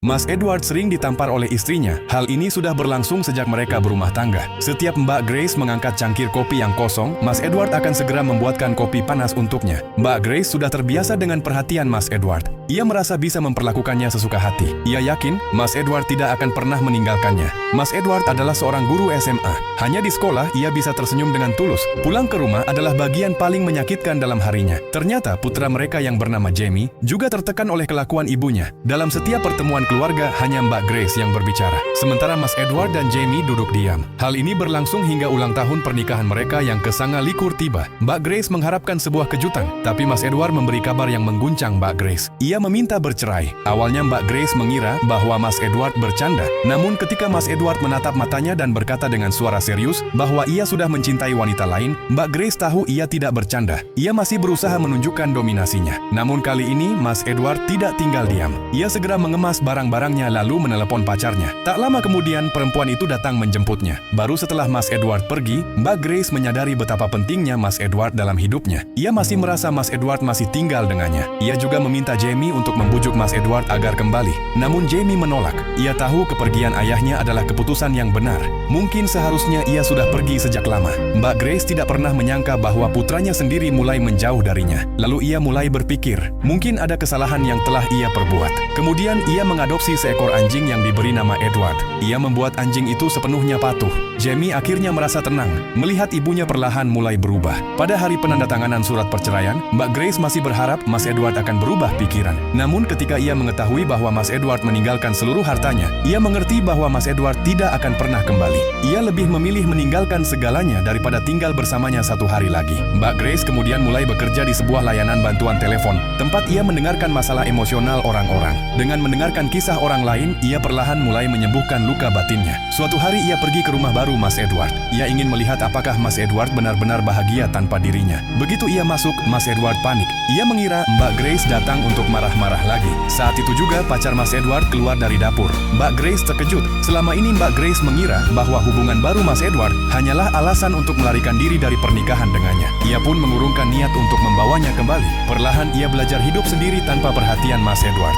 Mas Edward sering ditampar oleh istrinya. Hal ini sudah berlangsung sejak mereka berumah tangga. Setiap Mbak Grace mengangkat cangkir kopi yang kosong, Mas Edward akan segera membuatkan kopi panas untuknya. Mbak Grace sudah terbiasa dengan perhatian Mas Edward. Ia merasa bisa memperlakukannya sesuka hati. Ia yakin Mas Edward tidak akan pernah meninggalkannya. Mas Edward adalah seorang guru SMA. Hanya di sekolah ia bisa tersenyum dengan tulus. Pulang ke rumah adalah bagian paling menyakitkan dalam harinya. Ternyata putra mereka yang bernama Jamie juga tertekan oleh kelakuan ibunya. Dalam setiap pertemuan keluarga, hanya Mbak Grace yang berbicara. Sementara Mas Edward dan Jamie duduk diam. Hal ini berlangsung hingga ulang tahun pernikahan mereka yang kesanga likur tiba. Mbak Grace mengharapkan sebuah kejutan, tapi Mas Edward memberi kabar yang mengguncang Mbak Grace. Ia meminta bercerai. Awalnya Mbak Grace mengira bahwa Mas Edward bercanda. Namun ketika Mas Edward menatap matanya dan berkata dengan suara serius bahwa ia sudah mencintai wanita lain, Mbak Grace tahu ia tidak bercanda. Ia masih berusaha menunjukkan dominasinya. Namun kali ini Mas Edward tidak tinggal diam. Ia segera mengemas barang-barangnya lalu menelepon pacarnya. Tak lama kemudian perempuan itu datang menjemputnya. Baru setelah Mas Edward pergi, Mbak Grace menyadari betapa pentingnya Mas Edward dalam hidupnya. Ia masih merasa Mas Edward masih tinggal dengannya. Ia juga meminta Jamie untuk membujuk Mas Edward agar kembali. Namun Jamie menolak. Ia tahu kepergian ayahnya adalah keputusan yang benar. Mungkin seharusnya ia sudah pergi sejak lama. Mbak Grace tidak pernah menyangka bahwa putranya sendiri mulai menjauh darinya. Lalu ia mulai berpikir, mungkin ada kesalahan yang telah ia perbuat. Kemudian ia mengadopsi seekor anjing yang diberi nama Edward. Ia membuat anjing itu sepenuhnya patuh. Jamie akhirnya merasa tenang melihat ibunya perlahan mulai berubah. Pada hari penandatanganan surat perceraian, Mbak Grace masih berharap Mas Edward akan berubah pikiran. Namun ketika ia mengetahui bahwa Mas Edward meninggalkan seluruh hartanya, ia mengerti bahwa Mas Edward tidak akan pernah kembali. Ia lebih memilih meninggalkan segalanya daripada tinggal bersamanya satu hari lagi. Mbak Grace kemudian mulai bekerja di sebuah layanan bantuan telepon, tempat ia mendengarkan masalah emosional orang-orang. Dengan mendengarkan kisah orang lain, ia perlahan mulai menyembuhkan luka batinnya. Suatu hari ia pergi ke rumah baru Mas Edward. Ia ingin melihat apakah Mas Edward benar-benar bahagia tanpa dirinya. Begitu ia masuk, Mas Edward panik. Ia mengira Mbak Grace datang untuk marah-marah lagi. Saat itu juga pacar Mas Edward keluar dari dapur. Mbak Grace terkejut. Selama ini Mbak Grace mengira bahwa hubungan baru Mas Edward hanyalah alasan untuk melarikan diri dari pernikahan dengannya. Ia pun mengurungkan niat untuk membawanya kembali. Perlahan ia belajar hidup sendiri tanpa perhatian Mas Edward.